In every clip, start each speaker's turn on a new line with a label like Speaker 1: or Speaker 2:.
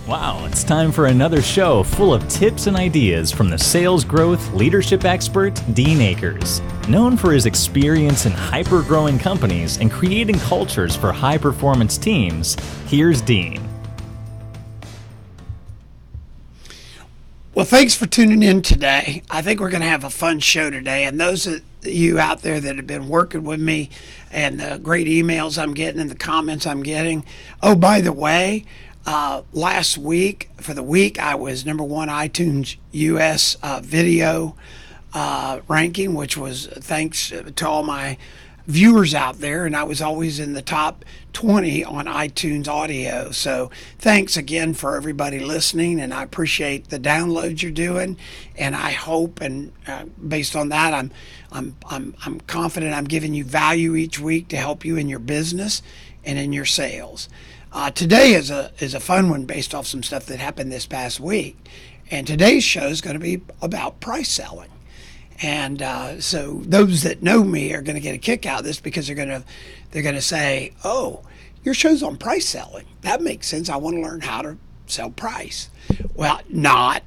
Speaker 1: Wow, it's time for another show full of tips and ideas from the sales growth leadership expert, Dean Akers. Known for his experience in hyper-growing companies and creating cultures for high-performance teams, here's Dean.
Speaker 2: Well, thanks for tuning in today. I think we're going to have a fun show today. And those of you out there that have been working with me and the great emails I'm getting and the comments I'm getting. Oh, by the way, last week, for the week, I was number one iTunes US video ranking, which was thanks to all my viewers out there, and I was always in the top 20 on iTunes audio. So thanks again for everybody listening, and I appreciate the downloads you're doing. And I hope, and based on that, I'm confident I'm giving you value each week to help you in your business and in your sales. Today is a fun one based off some stuff that happened this past week, and today's show is going to be about price selling. And so those that know me are going to get a kick out of this because they're going to say, "Oh, your show's on price selling. That makes sense. I want to learn how to sell price." Well, that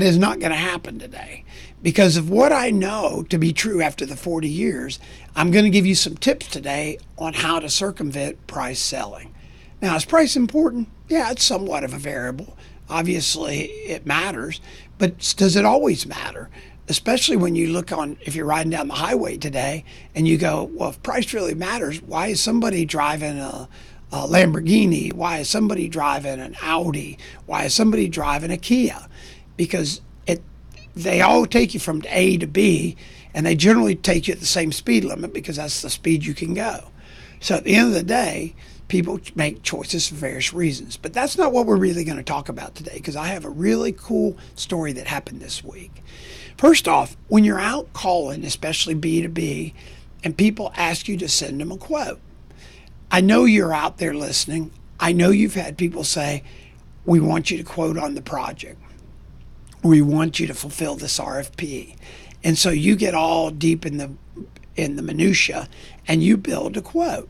Speaker 2: is not going to happen today. Because of what I know to be true after the 40 years, I'm going to give you some tips today on how to circumvent price selling. Now, is price important? Yeah, it's somewhat of a variable. Obviously, it matters, but does it always matter? Especially when you look on, if you're riding down the highway today and you go, well, if price really matters, why is somebody driving a Lamborghini? Why is somebody driving an Audi? Why is somebody driving a Kia? Because they all take you from A to B, and they generally take you at the same speed limit because that's the speed you can go. So at the end of the day, people make choices for various reasons. But that's not what we're really going to talk about today, because I have a really cool story that happened this week. First off, when you're out calling, especially B2B, and people ask you to send them a quote, I know you're out there listening. I know you've had people say, we want you to quote on the project. We want you to fulfill this RFP. And so you get all deep in the minutia and you build a quote.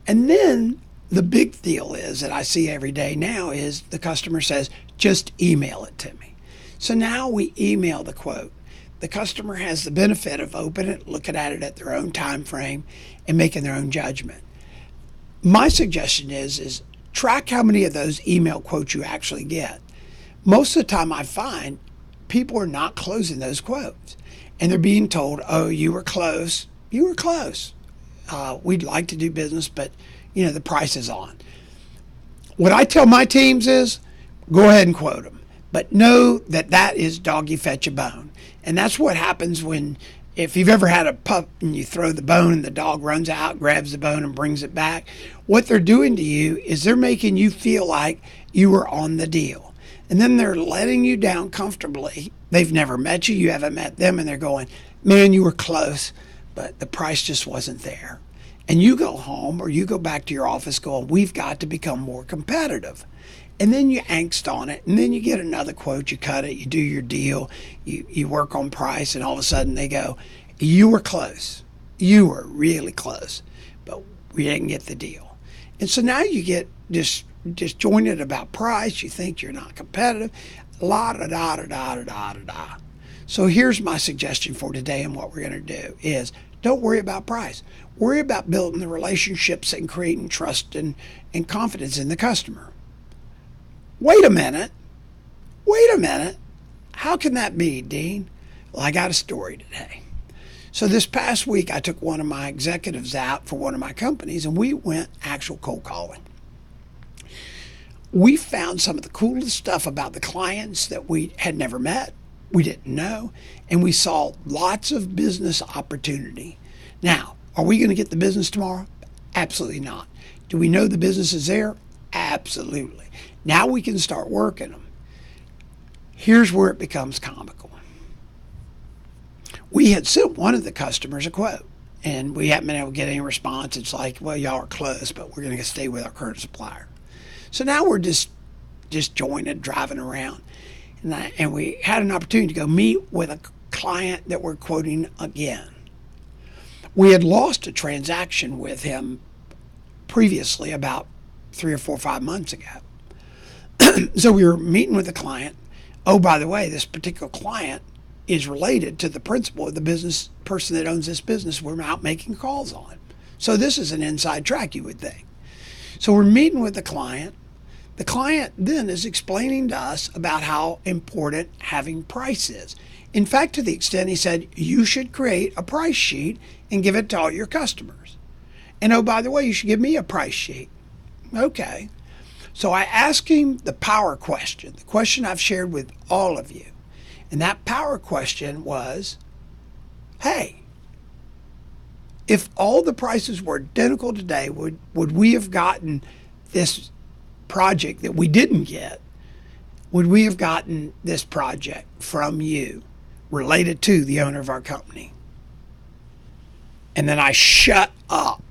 Speaker 2: And then the big deal is that I see every day now is the customer says, just email it to me. So now we email the quote. The customer has the benefit of opening it, looking at it at their own time frame, and making their own judgment. My suggestion is track how many of those email quotes you actually get. Most of the time I find people are not closing those quotes, and they're being told, oh, you were close. You were close. We'd like to do business, but the price is on. What I tell my teams is go ahead and quote them, but know that is doggy fetch a bone. And that's what happens if you've ever had a pup and you throw the bone and the dog runs out, grabs the bone and brings it back. What they're doing to you is they're making you feel like you were on the deal. And then they're letting you down comfortably. They've never met you. You haven't met them. And they're going, man, you were close, but the price just wasn't there. And you go home or you go back to your office going, we've got to become more competitive. And then you angst on it, and then you get another quote, you cut it, you do your deal, you work on price, and all of a sudden they go, you were close. You were really close, but we didn't get the deal. And so now you get disjointed about price, you think you're not competitive, la-da-da-da-da-da-da-da. So here's my suggestion for today, and what we're going to do is don't worry about price. Worry about building the relationships and creating trust and confidence in the customer. Wait a minute. How can that be, Dean? Well, I got a story today. So this past week, I took one of my executives out for one of my companies, and we went actual cold calling. We found some of the coolest stuff about the clients that we had never met, we didn't know, and we saw lots of business opportunity. Now, are we going to get the business tomorrow? Absolutely not. Do we know the business is there? Absolutely. Now we can start working them. Here's where it becomes comical. We had sent one of the customers a quote, and we haven't been able to get any response. It's like, well, y'all are close, but we're going to stay with our current supplier. So now we're just jointed, driving around. And we had an opportunity to go meet with a client that we're quoting again. We had lost a transaction with him previously about 3 or 4 or 5 months ago. So we were meeting with the client. Oh, by the way, this particular client is related to the principal of the business person that owns this business we're out making calls on. So this is an inside track, you would think. So we're meeting with the client. The client then is explaining to us about how important having price is. In fact, to the extent he said, you should create a price sheet and give it to all your customers. And oh, by the way, you should give me a price sheet. Okay. So I asked him the power question, the question I've shared with all of you. And that power question was, hey, if all the prices were identical today, would we have gotten this project that we didn't get? Would we have gotten this project from you related to the owner of our company? And then I shut up.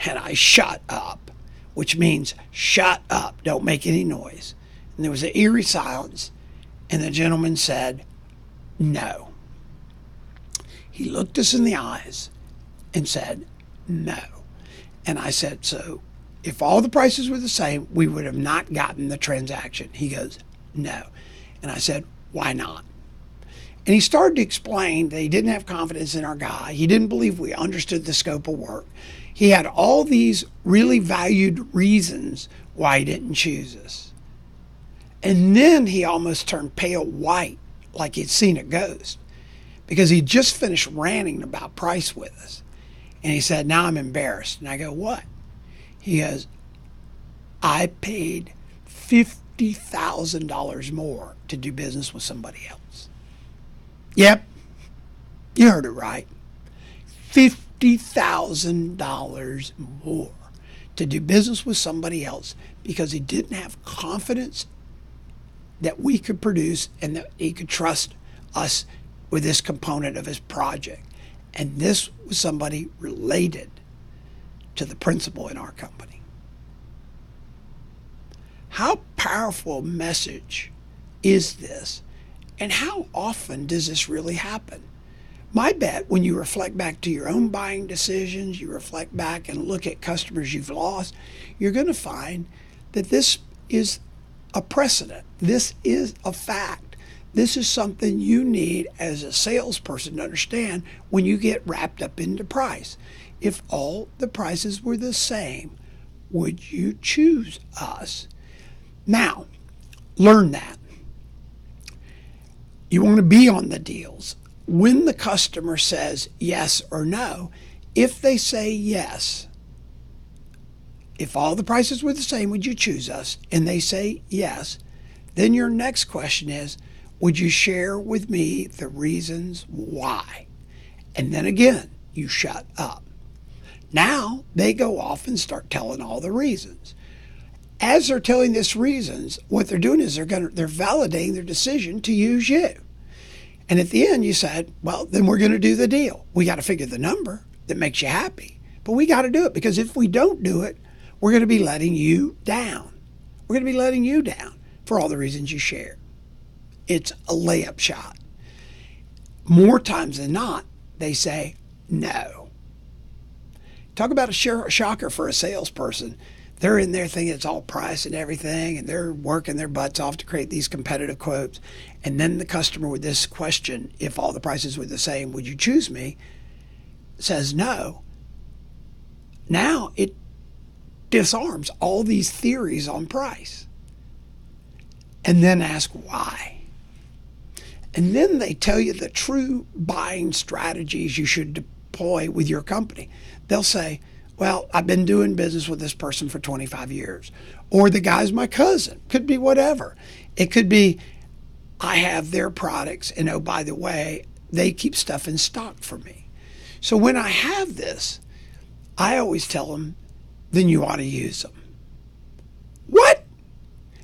Speaker 2: And I shut up, which means shut up, don't make any noise. And there was an eerie silence, and the gentleman said, no. He looked us in the eyes and said, no. And I said, so if all the prices were the same, we would have not gotten the transaction. He goes, no. And I said, why not? And he started to explain that he didn't have confidence in our guy. He didn't believe we understood the scope of work. He had all these really valued reasons why he didn't choose us. And then he almost turned pale white, like he'd seen a ghost, because he just finished ranting about price with us. And he said, now I'm embarrassed. And I go, what? He goes, I paid $50,000 more to do business with somebody else. Yep, you heard it right. $50,000 more to do business with somebody else because he didn't have confidence that we could produce and that he could trust us with this component of his project. And this was somebody related to the principal in our company. How powerful a message is this? And how often does this really happen? My bet, when you reflect back to your own buying decisions, you reflect back and look at customers you've lost, you're going to find that this is a precedent. This is a fact. This is something you need as a salesperson to understand when you get wrapped up into price. If all the prices were the same, would you choose us? Now, learn that. You want to be on the deals. When the customer says yes or no, if they say yes, if all the prices were the same, would you choose us? And they say yes, then your next question is, would you share with me the reasons why? And then again, you shut up. Now they go off and start telling all the reasons. As they're telling these reasons, what they're doing is they're validating their decision to use you. And at the end, you said, well, then we're going to do the deal. We got to figure the number that makes you happy. But we got to do it, because if we don't do it, we're going to be letting you down. We're going to be letting you down for all the reasons you shared. It's a layup shot. More times than not, they say no. Talk about a shocker for a salesperson. They're in there thinking it's all price and everything, and they're working their butts off to create these competitive quotes. And then the customer with this question, if all the prices were the same, would you choose me, says no. Now it disarms all these theories on price. And then ask why. And then they tell you the true buying strategies you should deploy with your company. They'll say, well, I've been doing business with this person for 25 years. Or the guy's my cousin. Could be whatever. It could be, I have their products, and oh, by the way, they keep stuff in stock for me. So when I have this, I always tell them, then you ought to use them. What?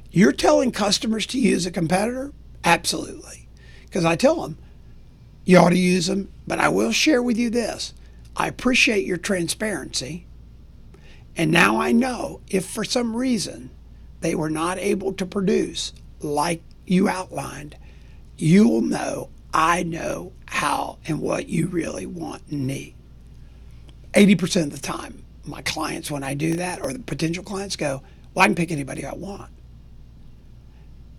Speaker 2: You're telling customers to use a competitor? Absolutely. Because I tell them, you ought to use them, but I will share with you this. I appreciate your transparency, and now I know if for some reason they were not able to produce like you outlined, you will know I know how and what you really want and need. 80% of the time, my clients, when I do that, or the potential clients go, well, I can pick anybody I want.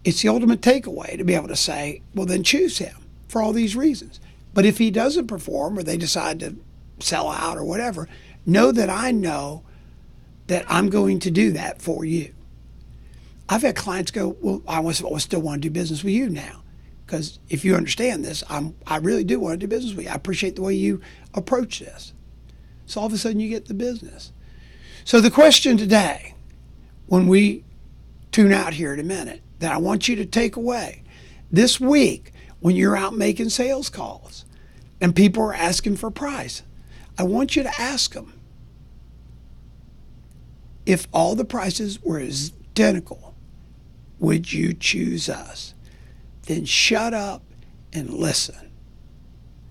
Speaker 2: It's the ultimate takeaway to be able to say, well, then choose him for all these reasons. But if he doesn't perform or they decide to sell out or whatever, know that I know that I'm going to do that for you. I've had clients go, well, I still want to do business with you now. Because if you understand this, I really do want to do business with you. I appreciate the way you approach this. So all of a sudden you get the business. So the question today, when we tune out here in a minute, that I want you to take away, this week when you're out making sales calls and people are asking for price, I want you to ask them, if all the prices were identical, would you choose us? Then shut up and listen.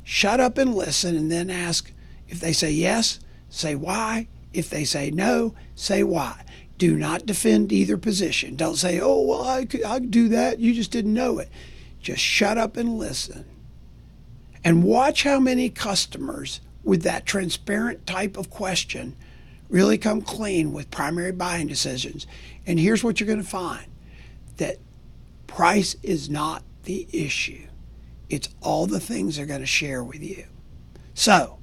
Speaker 2: Shut up and listen, and then ask. If they say yes, say why. If they say no, say why. Do not defend either position. Don't say, oh, well, I could do that. You just didn't know it. Just shut up and listen. And watch how many customers with that transparent type of question really come clean with primary buying decisions. And here's what you're going to find, that price is not the issue. It's all the things they're going to share with you. So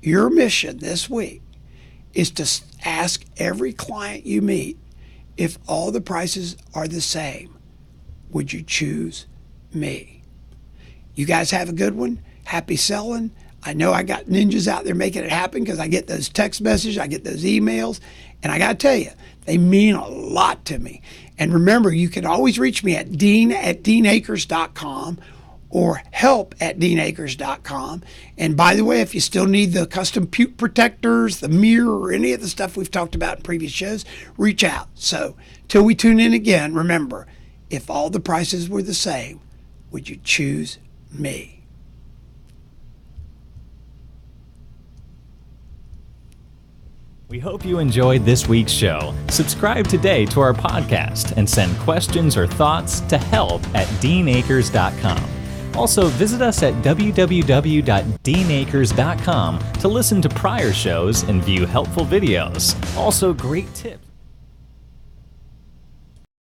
Speaker 2: your mission this week is to ask every client you meet, if all the prices are the same, would you choose me? You guys have a good one. Happy selling. I know I got ninjas out there making it happen because I get those text messages, I get those emails, and I got to tell you, they mean a lot to me. And remember, you can always reach me at dean@deanakers.com or help@deanakers.com. And by the way, if you still need the custom puke protectors, the mirror, or any of the stuff we've talked about in previous shows, reach out. So till we tune in again, remember, if all the prices were the same, would you choose me?
Speaker 1: We hope you enjoyed this week's show. Subscribe today to our podcast and send questions or thoughts to help@deanakers.com. Also, visit us at www.deanakers.com to listen to prior shows and view helpful videos. Also, great tips.